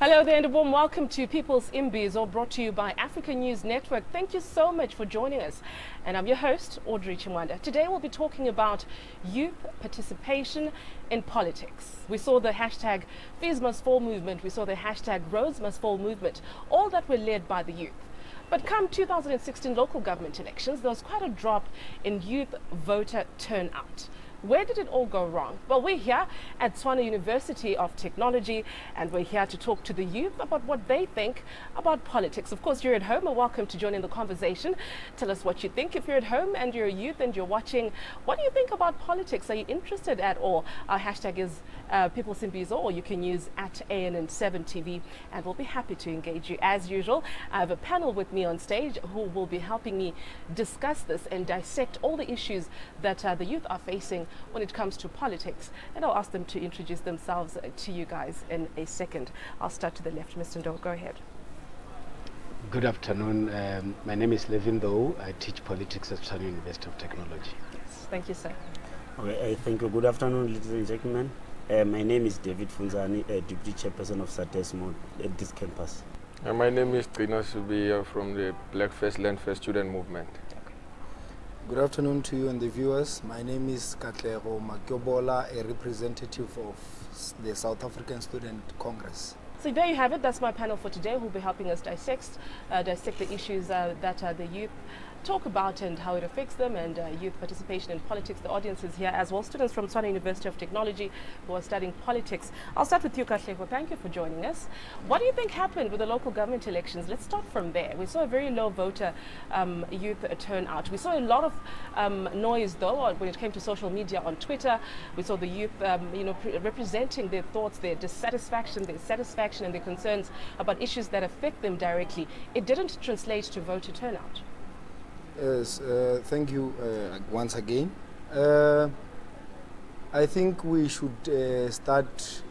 Hello there and a warm welcome to People's Imbizo, brought to you by African News Network. Thank you so much for joining us. And I'm your host, Audrey Chimwanda. Today we'll be talking about youth participation in politics. We saw the hashtag Fees Must Fall movement. We saw the hashtag Roads Must Fall movement. All that were led by the youth. But come 2016 local government elections, there was quite a drop in youth voter turnout. Where did it all go wrong? Well, we're here at Tshwane University of Technology, and we're here to talk to the youth about what they think about politics. Of course, you're at home and welcome to join in the conversation. Tell us what you think. If you're at home and you're a youth and you're watching, what do you think about politics? Are you interested at all? Our hashtag is People's Imbizo, or you can use at ANN7TV, and we'll be happy to engage you as usual. I have a panel with me on stage who will be helping me discuss this and dissect all the issues that the youth are facing when it comes to politics, and I'll ask them to introduce themselves to you guys in a second. I'll start to the left. Mr. Ndo, go ahead. Good afternoon. My name is Levin Doe. I teach politics at Tshwane University of Technology. Yes, thank you, sir. Okay, thank you. Good afternoon, ladies and gentlemen. My name is David Funzani, Deputy Chairperson of SADESMO at this campus. My name is Trina Subi from the Black First Land First Student Movement. Good afternoon to you and the viewers. My name is Katlego Makyobola, a representative of the South African Student Congress. So there you have it. That's my panel for today, who will be helping us dissect the issues that the youth talk about and how it affects them, and youth participation in politics. The audience is here as well, students from Tshwane University of Technology who are studying politics. I'll start with you, Katlego. Thank you for joining us. What do you think happened with the local government elections? Let's start from there. We saw a very low voter youth turnout. We saw a lot of noise, though, when it came to social media on Twitter. We saw the youth representing their thoughts, their dissatisfaction, their satisfaction and their concerns about issues that affect them directly. It didn't translate to voter turnout. Yes, thank you once again. I think we should start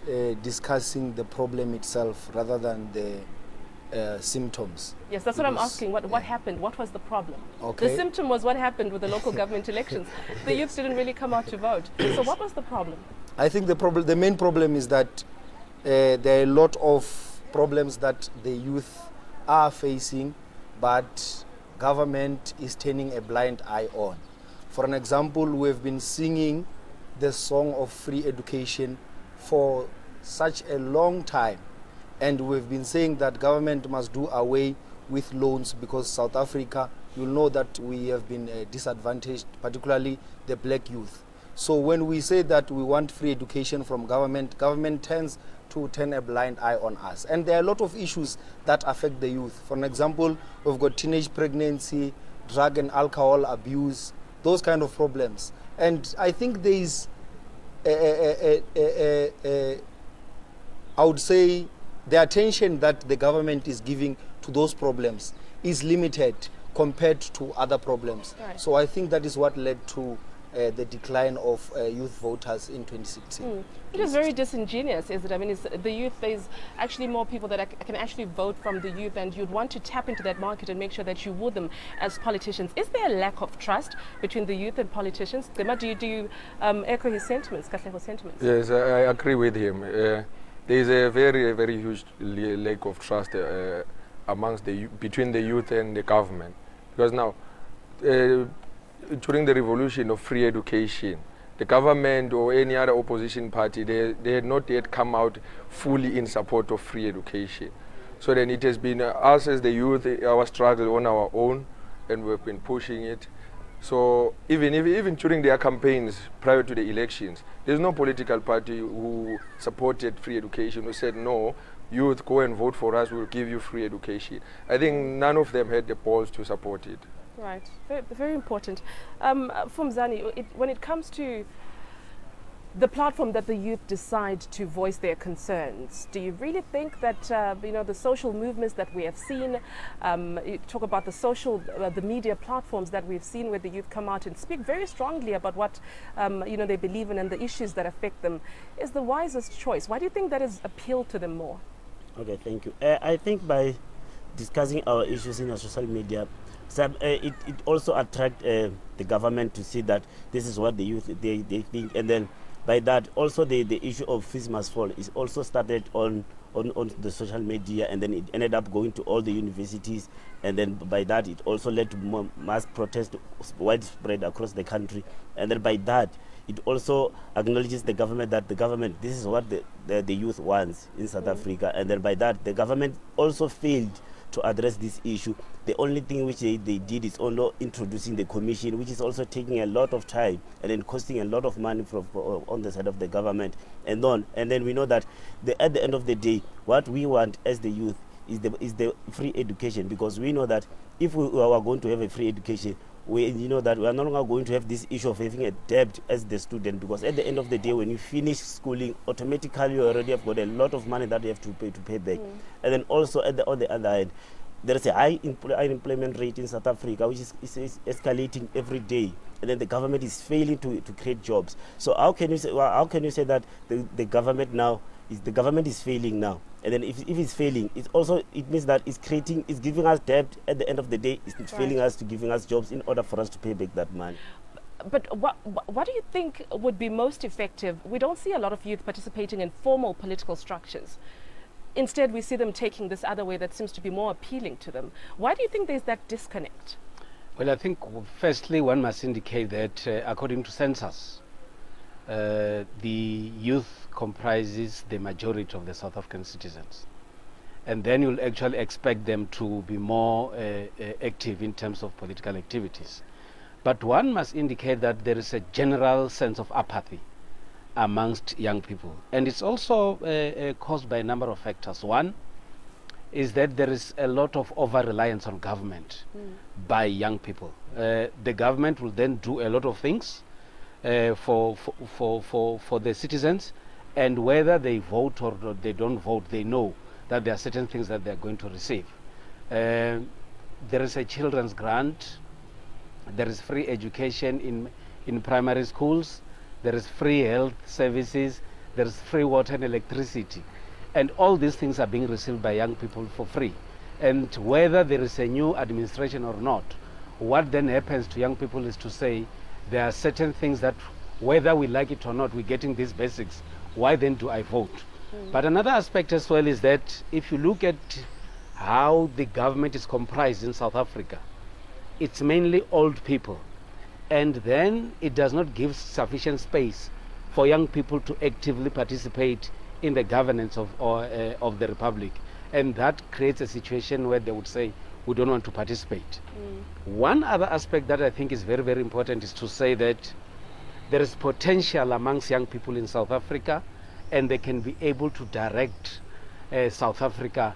discussing the problem itself rather than the symptoms. Yes, that's what I'm asking. What happened? What was the problem? Okay. The symptom was what happened with the local government elections. The youth didn't really come out to vote. So what was the problem? I think the main problem is that there are a lot of problems that the youth are facing, but government is turning a blind eye on. For an example, we've been singing the song of free education for such a long time, and we've been saying that government must do away with loans because South Africa, you'll know that we have been disadvantaged, particularly the black youth. So when we say that we want free education from government, government tends to turn a blind eye on us. And there are a lot of issues that affect the youth. For an example, we've got teenage pregnancy, drug and alcohol abuse, those kind of problems. And I think there is, I would say, the attention that the government is giving to those problems is limited compared to other problems. Right. So I think that is what led to the decline of youth voters in 2016. It is very disingenuous, is it? I mean, it's the youth, there's actually more people that can actually vote from the youth, and you'd want to tap into that market and make sure that you woo them as politicians. Is there a lack of trust between the youth and politicians? Do you echo his sentiments, Katlego's sentiments? Yes, I agree with him. There is a very huge lack of trust between the youth and the government, because now during the revolution of free education, the government or any other opposition party, they had not yet come out fully in support of free education. So then it has been us as the youth, our struggle on our own, and we've been pushing it. So even during their campaigns prior to the elections, there's no political party who supported free education, who said, no, youth, go and vote for us, we'll give you free education. I think none of them had the balls to support it. Right, very important. Fumzani, when it comes to the platform that the youth decide to voice their concerns, do you really think that the social movements that we have seen, you talk about the media platforms that we've seen where the youth come out and speak very strongly about what they believe in and the issues that affect them, is the wisest choice? Why do you think that has appealed to them more? Okay, thank you. I think by discussing our issues in our social media, it also attracts the government to see that this is what the youth they think, and then by that also the issue of fees must fall is also started on on the social media, and then it ended up going to all the universities, and then by that it also led to more mass protest widespread across the country, and then by that it also acknowledges the government that the government, this is what the youth wants in South Africa, and then by that the government also failed to address this issue. The only thing which they did is only introducing the commission, which is also taking a lot of time and then costing a lot of money on the side of the government. And then we know that at the end of the day, what we want as the youth is the free education, because we know that if we are going to have a free education, we know that we are no longer going to have this issue of having a debt as the student, because at the end of the day, when you finish schooling, automatically you already have got a lot of money that you have to pay back. And then also on the other hand, there is a high unemployment rate in South Africa, which is escalating every day, and then the government is failing to create jobs. So how can you say that the government now is failing now? And then if it's failing, it means that it's giving us debt. At the end of the day, it's failing us to giving us jobs in order for us to pay back that money. But what do you think would be most effective? We don't see a lot of youth participating in formal political structures. Instead, we see them taking this other way that seems to be more appealing to them. Why do you think there's that disconnect? Well, I think firstly one must indicate that according to census, the youth comprises the majority of the South African citizens. And then you'll actually expect them to be more active in terms of political activities. But one must indicate that there is a general sense of apathy amongst young people. And it's also caused by a number of factors. One is that there is a lot of over-reliance on government by young people. The government will then do a lot of things for the citizens, and whether they vote or they don't vote, they know that there are certain things that they're going to receive. There is a children's grant, there is free education in primary schools, there is free health services, there is free water and electricity. And all these things are being received by young people for free. And whether there is a new administration or not, what then happens to young people is to say, there are certain things that whether we like it or not, we're getting these basics. Why then do I vote? But another aspect as well is that if you look at how the government is comprised in South Africa, it's mainly old people. And then it does not give sufficient space for young people to actively participate in the governance of the Republic. And that creates a situation where they would say, we don't want to participate. One other aspect that I think is very, very important is to say that there is potential amongst young people in South Africa, and they can be able to direct South Africa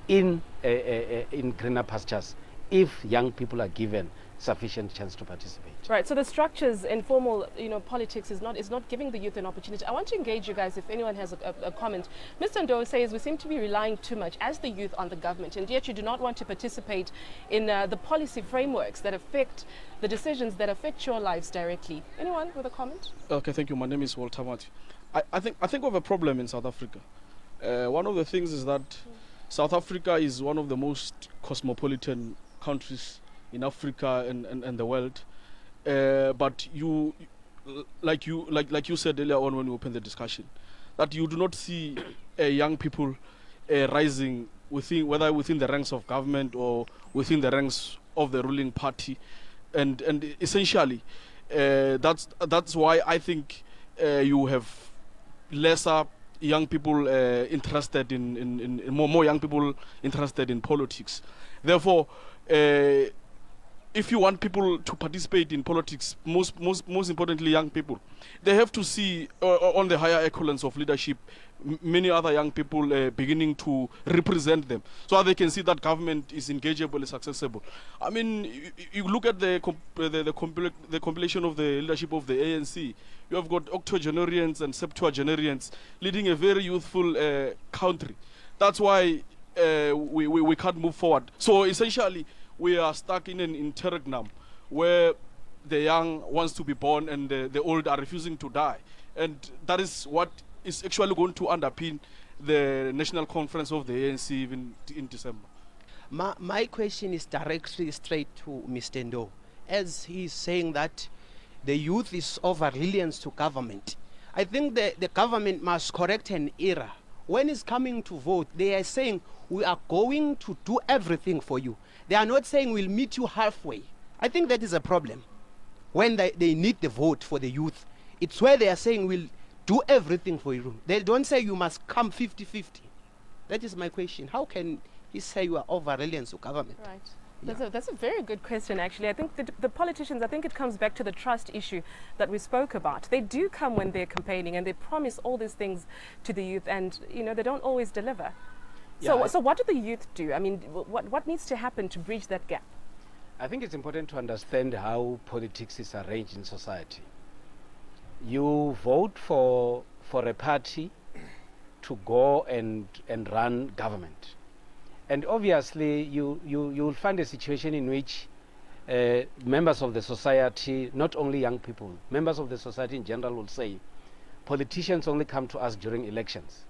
in greener pastures if young people are given sufficient chance to participate. Right, so the structures in formal, politics is not giving the youth an opportunity. I want to engage you guys if anyone has a comment. Mr. Ndo says we seem to be relying too much as the youth on the government, and yet you do not want to participate in the policy frameworks that affect the decisions that affect your lives directly. Anyone with a comment? Okay, thank you. My name is Walter Mati. I think we have a problem in South Africa. One of the things is that South Africa is one of the most cosmopolitan countries in Africa and the world. But like you said earlier on when we opened the discussion, that you do not see young people rising whether within the ranks of government or within the ranks of the ruling party, and essentially that's why I think you have lesser young people interested in more young people interested in politics. Therefore, if you want people to participate in politics, most importantly young people, they have to see on the higher echelons of leadership many other young people beginning to represent them, so that they can see that government is engageable, is accessible. I mean, you look at the compilation of the leadership of the ANC. You have got octogenarians and septuagenarians leading a very youthful country. That's why we can't move forward. So essentially, we are stuck in an interregnum where the young wants to be born and the old are refusing to die. And that is what is actually going to underpin the national conference of the ANC even in December. My question is directly straight to Mr. Ndo. As he's saying that the youth is over reliance to government, I think the government must correct an error when it's coming to vote, they are saying, we are going to do everything for you. They are not saying we'll meet you halfway. I think that is a problem. When they need the vote for the youth, it's where they are saying we'll do everything for you. They don't say you must come 50-50. That is my question. How can he say you are over reliance to government? Right. That's a very good question, actually. I think the politicians, I think it comes back to the trust issue that we spoke about. They do come when they're campaigning and they promise all these things to the youth, and they don't always deliver. Yeah, So what do the youth do? I mean, what needs to happen to bridge that gap? I think it's important to understand how politics is arranged in society. You vote for a party to go and run government. And obviously, you'll find a situation in which members of the society, not only young people, members of the society in general will say, politicians only come to us during elections.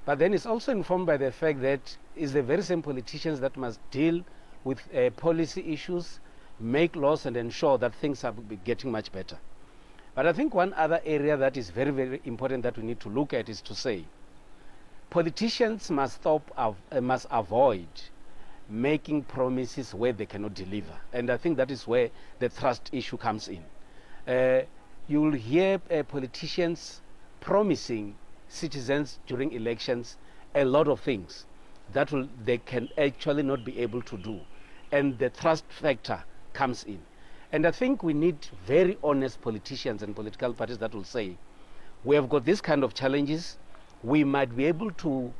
But then it's also informed by the fact that it's the very same politicians that must deal with policy issues, make laws, and ensure that things are getting much better. But I think one other area that is very, very important that we need to look at is to say, politicians must must avoid making promises where they cannot deliver. And I think that is where the trust issue comes in. You will hear politicians promising citizens during elections a lot of things that they can actually not be able to do. And the trust factor comes in. And I think we need very honest politicians and political parties that will say, we have got this kind of challenges, we might be able to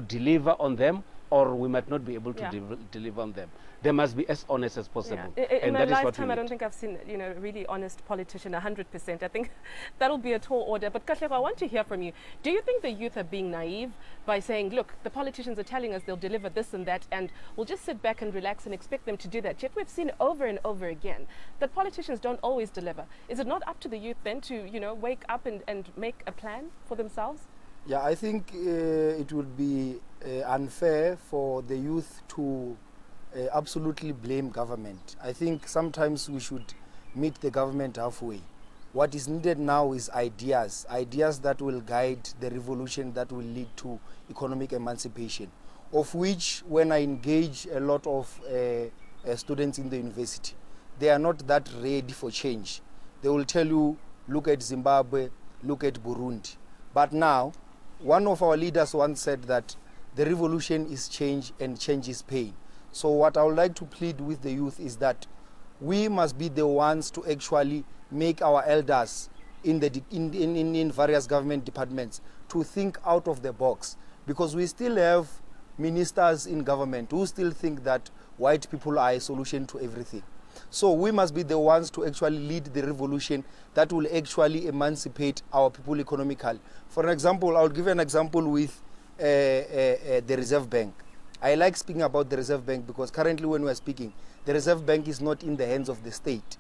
deliver on them, or we might not be able to deliver on them. They must be as honest as possible. Yeah. In and my that is what lifetime, I don't think I've seen a really honest politician 100%. I think that'll be a tall order. But Katlego, I want to hear from you. Do you think the youth are being naive by saying, look, the politicians are telling us they'll deliver this and that, and we'll just sit back and relax and expect them to do that? Yet we've seen over and over again that politicians don't always deliver. Is it not up to the youth then to wake up and make a plan for themselves? Yeah, I think it would be unfair for the youth to absolutely blame government. I think sometimes we should meet the government halfway. What is needed now is ideas that will guide the revolution that will lead to economic emancipation, of which when I engage a lot of students in the university, they are not that ready for change. They will tell you, look at Zimbabwe, look at Burundi. But now, one of our leaders once said that the revolution is change and change is pain. So what I would like to plead with the youth is that we must be the ones to actually make our elders in various government departments to think out of the box, because we still have ministers in government who still think that white people are a solution to everything. So we must be the ones to actually lead the revolution that will actually emancipate our people economically. For example, I'll give an example with the Reserve Bank. I like speaking about the Reserve Bank because currently when we are speaking, the Reserve Bank is not in the hands of the state.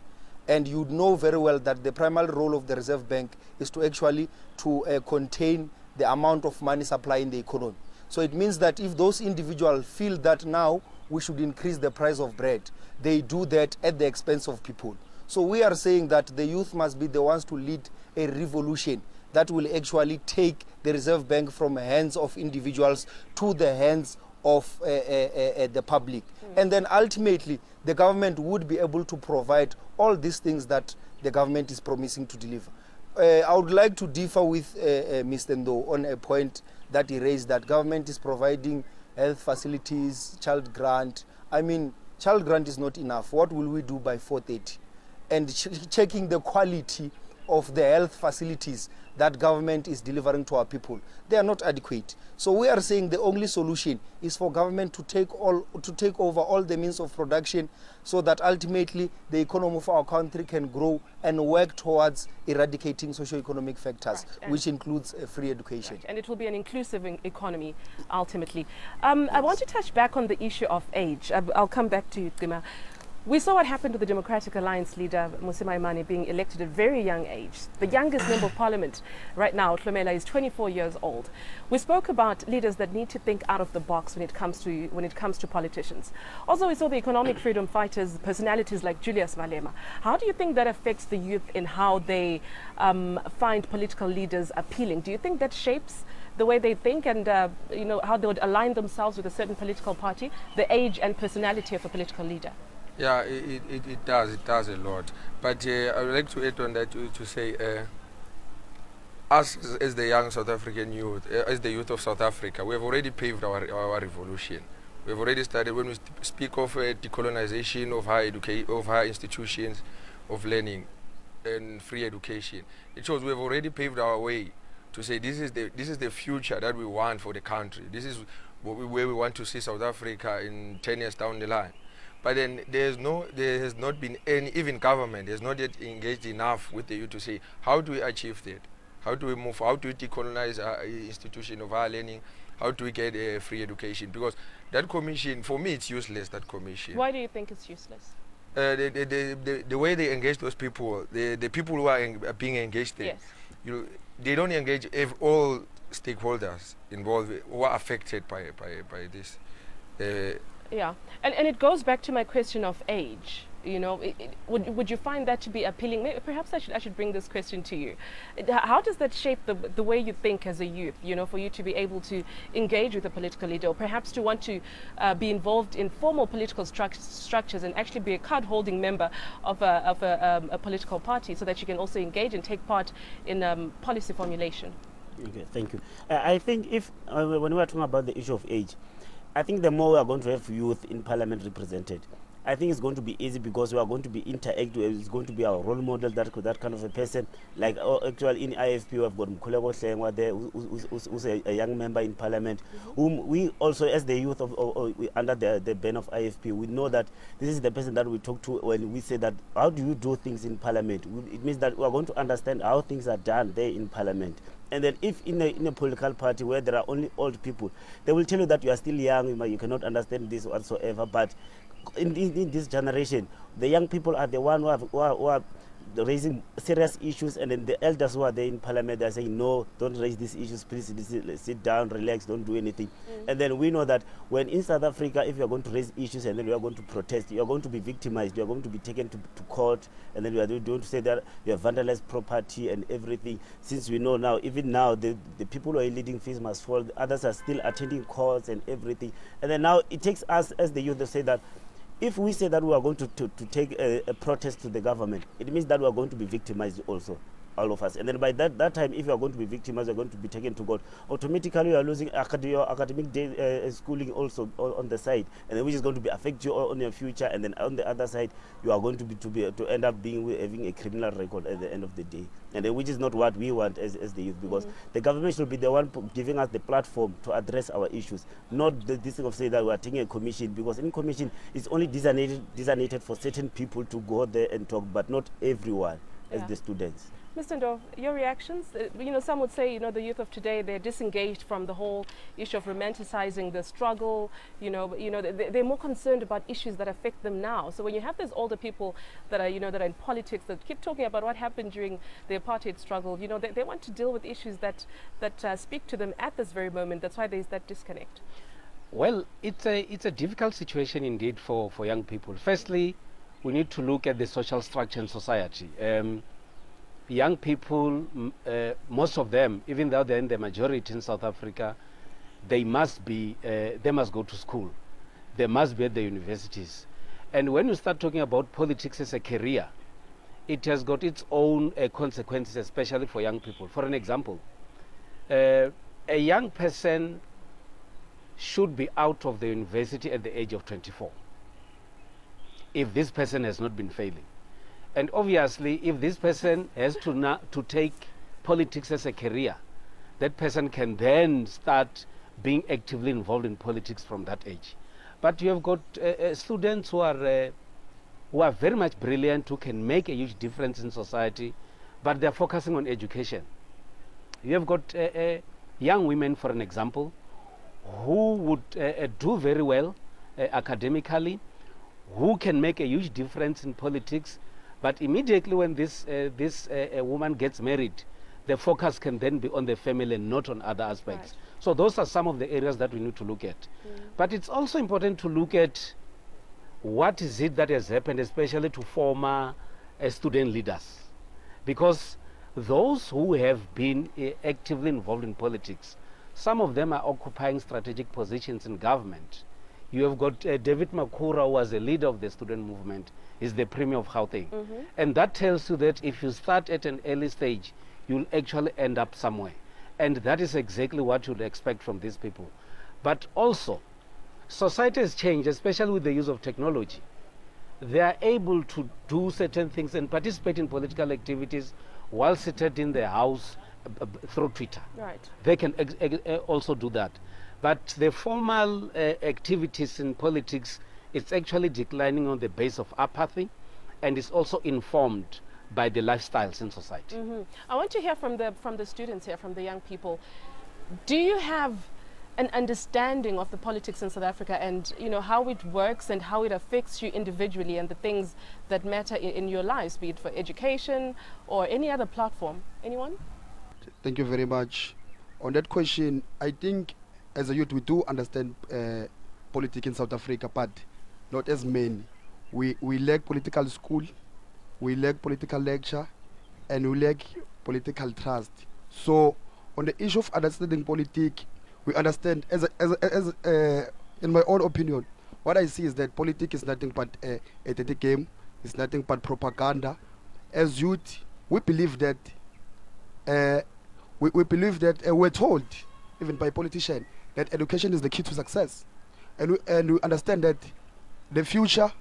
And you know very well that the primary role of the Reserve Bank is to actually contain the amount of money supply in the economy. So it means that if those individuals feel that now we should increase the price of bread, they do that at the expense of people. So we are saying that the youth must be the ones to lead a revolution that will actually take the Reserve Bank from the hands of individuals to the hands of the public. And then ultimately, the government would be able to provide all these things that the government is promising to deliver. I would like to differ with Mr. Ndo on a point that he raised, that government is providing health facilities, child grant. I mean, child grant is not enough. What will we do by 4:30? And checking the quality of the health facilities that government is delivering to our people, they are not adequate. So we are saying the only solution is for government to take over all the means of production, so that ultimately the economy of our country can grow and work towards eradicating socio-economic factors, which includes free education. Right. And it will be an inclusive economy ultimately. I want to touch back on the issue of age. I'll come back to you, Tima. We saw what happened to the Democratic Alliance leader, Mose Maimane, being elected at a very young age. The youngest member of parliament right now, Tlhomela, is 24 years old. We spoke about leaders that need to think out of the box when it comes to politicians. Also, we saw the economic freedom fighters, personalities like Julius Malema. How do you think that affects the youth in how they find political leaders appealing? Do you think that shapes the way they think and how they would align themselves with a certain political party, the age and personality of a political leader? Yeah, it does a lot. But I would like to add on that to say, us as the young South African youth, as the youth of South Africa, we have already paved our revolution. We have already started. When we speak of decolonization of higher institutions of learning and free education, it shows we have already paved our way to say this is the future that we want for the country. This is where we want to see South Africa in 10 years down the line. But then there has not been any, even government has not yet engaged enough with the youth to say, how do we achieve that? How do we move? How do we decolonize our institution of higher learning? How do we get a free education? Because that commission, for me, it's useless, that commission. Why do you think it's useless? The way they engage those people, the people who are being engaged there, yes. They don't engage all stakeholders involved who are affected by this. Yeah, and it goes back to my question of age. Would you find that to be appealing? Maybe, perhaps I should bring this question to you. How does that shape the way you think as a youth? For you to be able to engage with a political leader, or perhaps to want to be involved in formal political structures and actually be a card-holding member of a political party, so that you can also engage and take part in policy formulation. Okay, thank you. I think if when we are talking about the issue of age, I think the more we are going to have youth in parliament represented, I think it's going to be easy, because we are going to be interactive. It's going to be our role model, that kind of a person. Like actually in IFP, we have got Mkhuleko Hlengwa there, who's a young member in parliament, whom we also, as the youth under the ban of IFP, we know that this is the person that we talk to when we say that, how do you do things in parliament? It means that we are going to understand how things are done there in parliament. And then if in a political party where there are only old people, they will tell you that you are still young, you cannot understand this whatsoever. But in this generation, the young people are the ones who are raising serious issues, and then the elders who are there in parliament, they are saying, no, don't raise these issues, please sit down, relax, don't do anything. And then we know that when in South Africa, if you are going to raise issues and then you are going to protest, you are going to be victimized, you are going to be taken to court, and then you are going to say that you have vandalized property and everything. Since we know now, even now, the people who are leading fees must fall, others are still attending courts and everything. And then now it takes us as the youth to say that, if we say that we are going to take a protest to the government, it means that we are going to be victimized also, all of us. And then by that time, if you are going to be victimized, you are going to be taken to court. Automatically, you are losing academic schooling also on the side, and then which is going to be affect you on your future. And then on the other side, you are going to end up having a criminal record at the end of the day. And then which is not what we want as the youth, because the government should be the one giving us the platform to address our issues, not this thing of saying that we are taking a commission, because in commission it's only designated for certain people to go there and talk, but not everyone as the students. Mr. Ndov, your reactions? Some would say, the youth of today, they're disengaged from the whole issue of romanticizing the struggle. They're more concerned about issues that affect them now. So when you have those older people that are, that are in politics, that keep talking about what happened during the apartheid struggle, they want to deal with issues that speak to them at this very moment. That's why there's that disconnect. Well, it's a difficult situation indeed for young people. Firstly, we need to look at the social structure in society. Young people, most of them, even though they're in the majority in South Africa, they must go to school. They must be at the universities. And when you start talking about politics as a career, it has got its own consequences, especially for young people. For an example, a young person should be out of the university at the age of 24 if this person has not been failing. And obviously, if this person has to take politics as a career, that person can then start being actively involved in politics from that age. But you have got students who are very much brilliant, who can make a huge difference in society, but they're focusing on education. You have got young women, for an example, who would do very well academically, who can make a huge difference in politics. But immediately when this woman gets married, the focus can then be on the family and not on other aspects. Right. So those are some of the areas that we need to look at. But it's also important to look at what is it that has happened, especially to former student leaders. Because those who have been actively involved in politics, Some of them are occupying strategic positions in government. You have got David Makura, who was a leader of the student movement, is the Premier of Gauteng. And that tells you that if you start at an early stage, you'll actually end up somewhere. And that is exactly what you'd expect from these people. But also, society has changed, especially with the use of technology. They are able to do certain things and participate in political activities while seated in their house through Twitter. Right. They can also do that. But the formal activities in politics, it's actually declining on the base of apathy, and it's also informed by the lifestyles in society. I want to hear from the students here, from the young people. Do you have an understanding of the politics in South Africa, and how it works and how it affects you individually and the things that matter in your lives, be it for education or any other platform? Anyone? Thank you very much. On that question, I think as a youth we do understand politics in South Africa, but not as many. We lack political school, we lack political lecture, and we lack political trust. So on the issue of understanding politics, we understand, in my own opinion, what I see is that politics is nothing but a dirty game, it's nothing but propaganda. As youth, we believe that, we're told, even by politicians, that education is the key to success. And we understand that the future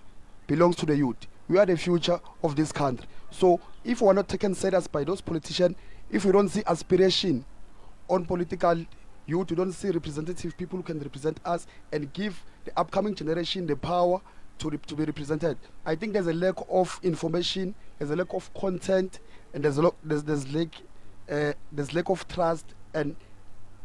belongs to the youth. We are the future of this country. So if we are not taken serious by those politicians, if we don't see aspiration on political youth, we don't see representative people who can represent us and give the upcoming generation the power to be represented, I think there's a lack of information, there's a lack of content, and there's lack of trust and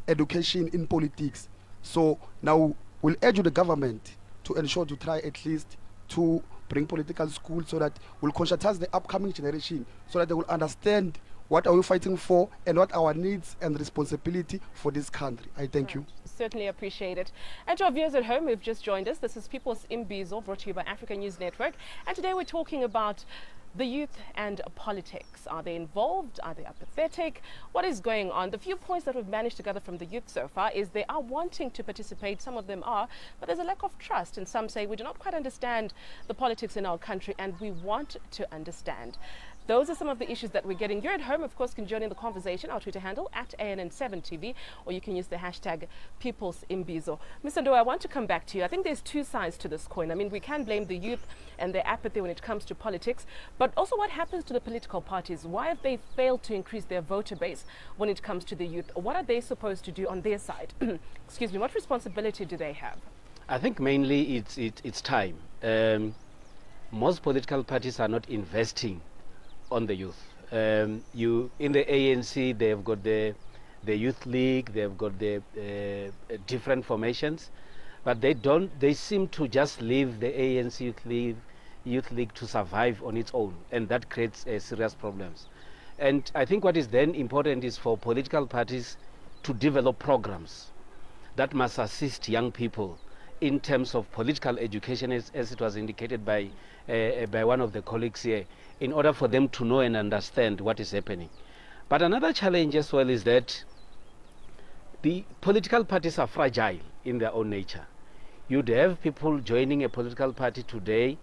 education in politics. So now we'll urge the government to ensure to try at least to bring political schools so that we'll conscientize the upcoming generation so that they will understand what are we fighting for and what our needs and responsibility for this country. I thank you. Certainly appreciate it. And to our viewers at home who've just joined us, this is People's Imbizo, brought to you by African News Network. And today we're talking about the youth and politics. Are they involved? Are they apathetic? What is going on? The few points that we've managed to gather from the youth so far is they are wanting to participate. Some of them are, but there's a lack of trust. And some say we do not quite understand the politics in our country and we want to understand. Those are some of the issues that we're getting. You at home, of course, can join in the conversation. Our Twitter handle at ANN7TV, or you can use the hashtag PeoplesImbizo. Mr. Ndo, I want to come back to you. I think there's two sides to this coin. I mean, we can blame the youth and their apathy when it comes to politics, but also what happens to the political parties? Why have they failed to increase their voter base when it comes to the youth? What are they supposed to do on their side? Excuse me, what responsibility do they have? I think mainly it's time. Most political parties are not investing on the youth. You in the ANC, they've got the youth league, they've got the different formations, but they seem to just leave the ANC youth league to survive on its own, and that creates serious problems. And I think what is then important is for political parties to develop programs that must assist young people in terms of political education, as it was indicated by one of the colleagues here, in order for them to know and understand what is happening. But another challenge as well is that the political parties are fragile in their own nature. You'd have people joining a political party today,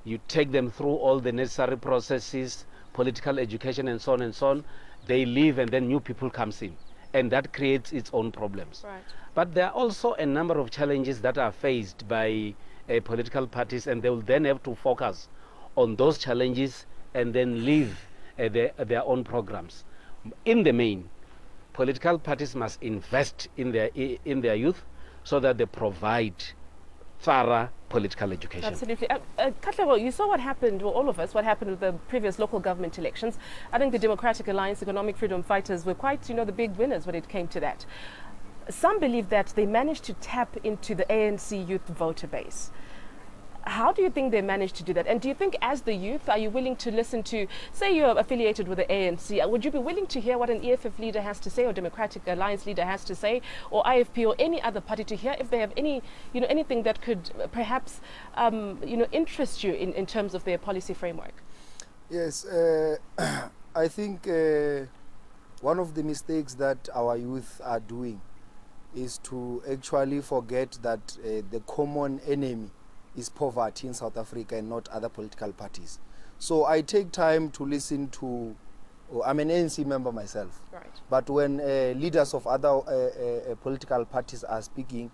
you take them through all the necessary processes, political education and so on, they leave and then new people comes in, and that creates its own problems. Right. But there are also a number of challenges that are faced by political parties, and they will then have to focus on those challenges and then leave their own programs. In the main, political parties must invest in their youth so that they provide thorough political education. Absolutely. Katlego, you saw what happened, well, all of us, what happened with the previous local government elections. I think the Democratic Alliance Economic Freedom Fighters were quite, the big winners when it came to that. Some believe that they managed to tap into the ANC youth voter base. How do you think they managed to do that? And do you think as the youth, are you willing to listen to, say you're affiliated with the ANC, would you be willing to hear what an EFF leader has to say or Democratic Alliance leader has to say, or IFP or any other party, to hear if they have any, anything that could perhaps, interest you in terms of their policy framework? Yes, I think one of the mistakes that our youth are doing is to actually forget that the common enemy is poverty in South Africa and not other political parties. So I take time to listen to, I'm an ANC member myself, Right. but when leaders of other political parties are speaking,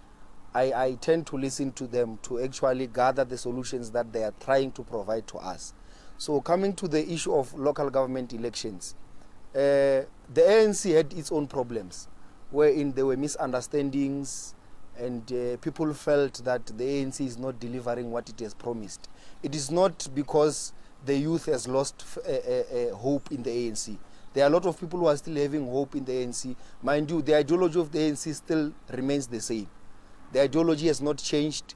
I tend to listen to them to actually gather the solutions that they are trying to provide to us. So coming to the issue of local government elections, the ANC had its own problems, wherein there were misunderstandings and people felt that the ANC is not delivering what it has promised. It is not because the youth has lost hope in the ANC. There are a lot of people who are still having hope in the ANC. Mind you, the ideology of the ANC still remains the same. The ideology has not changed,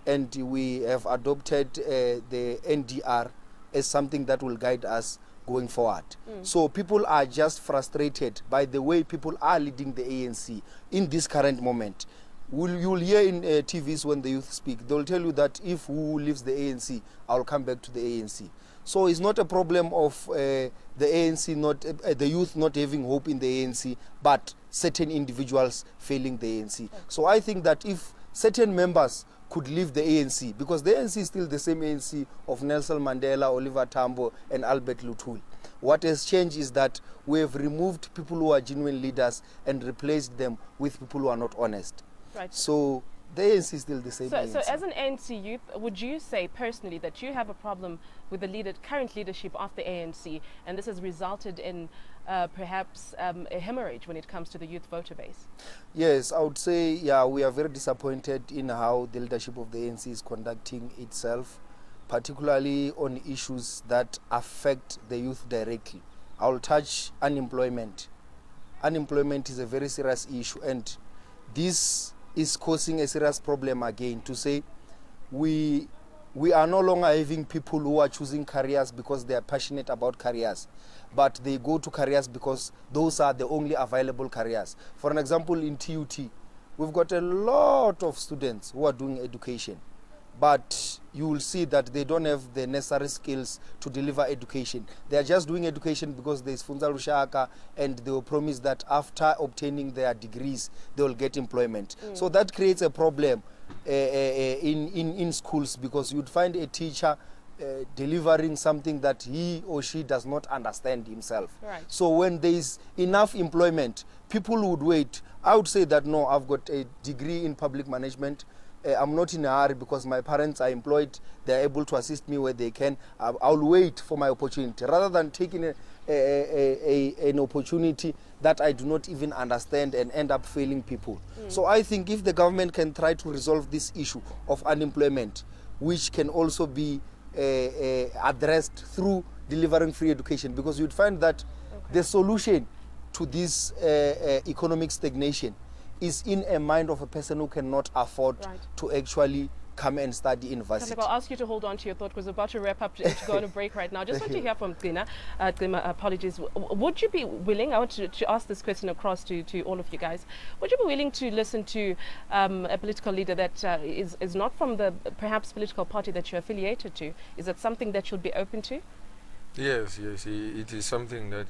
and we have adopted the NDR as something that will guide us going forward. So people are just frustrated by the way people are leading the ANC in this current moment. You'll hear in TVs when the youth speak, they'll tell you that if who leaves the ANC, I'll come back to the ANC. So it's not a problem of the ANC not, the youth not having hope in the ANC, but certain individuals failing the ANC. Okay. So I think that if certain members could leave the ANC, because the ANC is still the same ANC of Nelson Mandela, Oliver Tambo, and Albert Luthuli. What has changed is that we have removed people who are genuine leaders and replaced them with people who are not honest. Right. So the ANC is still the same ANC. So as an ANC youth, would you say personally that you have a problem with the current leadership of the ANC, and this has resulted in perhaps a hemorrhage when it comes to the youth voter base? Yes, I would say, yeah, we are very disappointed in how the leadership of the ANC is conducting itself, particularly on issues that affect the youth directly. I will touch unemployment. Unemployment is a very serious issue, and this is causing a serious problem again, to say we are no longer having people who are choosing careers because they are passionate about careers, but they go to careers because those are the only available careers. For an example, in TUT, we've got a lot of students who are doing education, but you will see that they don't have the necessary skills to deliver education. They are just doing education because there's Funza Rushaka, and they will promise that after obtaining their degrees, they will get employment. So that creates a problem in schools, because you'd find a teacher delivering something that he or she does not understand himself. Right. So when there is enough employment, people would wait. I would say that, no, I've got a degree in public management. I'm not in a hurry because my parents are employed. They're able to assist me where they can. I'll wait for my opportunity rather than taking an opportunity that I do not even understand and end up failing people. So I think if the government can try to resolve this issue of unemployment, which can also be addressed through delivering free education, because you'd find that the solution to this economic stagnation is in a mind of a person who cannot afford to actually come and study university. I'll ask you to hold on to your thought because we're about to wrap up to go on a break right now. Just want to hear from Gina. Apologies. Would you be willing, I want to ask this question across to all of you guys, would you be willing to listen to a political leader that is not from the perhaps political party that you're affiliated to? Is that something that you'll be open to? Yes, it is something that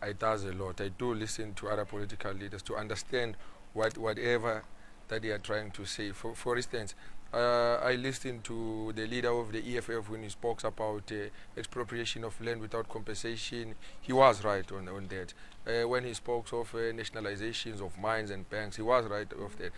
I does a lot. I do listen to other political leaders to understand whatever that they are trying to say. For instance, I listened to the leader of the EFF when he spoke about expropriation of land without compensation. He was right on that. When he spoke of nationalizations of mines and banks, he was right of that.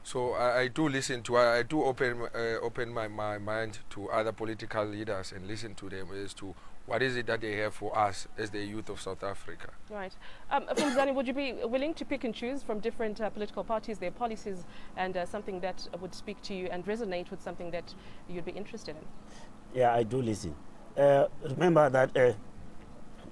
So I do listen to, I do open my mind to other political leaders and listen to them as to what is it that they have for us as the youth of South Africa. Right. Zani, would you be willing to pick and choose from different political parties, their policies, and something that would speak to you and resonate with something that you'd be interested in? Yeah, I do listen. Remember that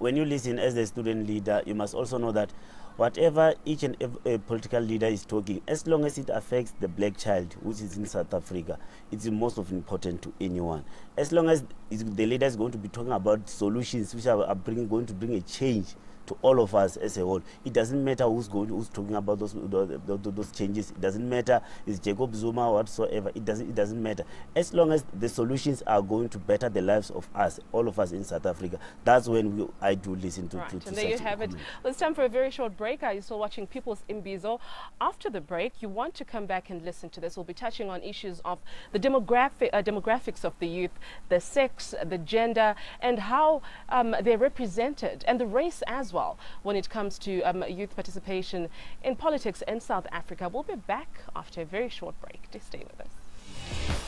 when you listen as the student leader, you must also know that whatever each and every political leader is talking, as long as it affects the black child, which is in South Africa, it's most of important to anyone. As long as the leader is going to be talking about solutions which are going to bring a change to all of us as a whole. It doesn't matter who's talking about those changes. It doesn't matter is Jacob Zuma or whatsoever. It doesn't matter. As long as the solutions are going to better the lives of us, all of us in South Africa, that's when I do listen to. Right, to and there you have it. Well, it's time for a very short break. Are you still watching People's Imbizo? After the break, you want to come back and listen to this. We'll be touching on issues of the demographics of the youth, the sex, the gender, and how they're represented, and the race as well when it comes to youth participation in politics in South Africa. We'll be back after a very short break. Just stay with us.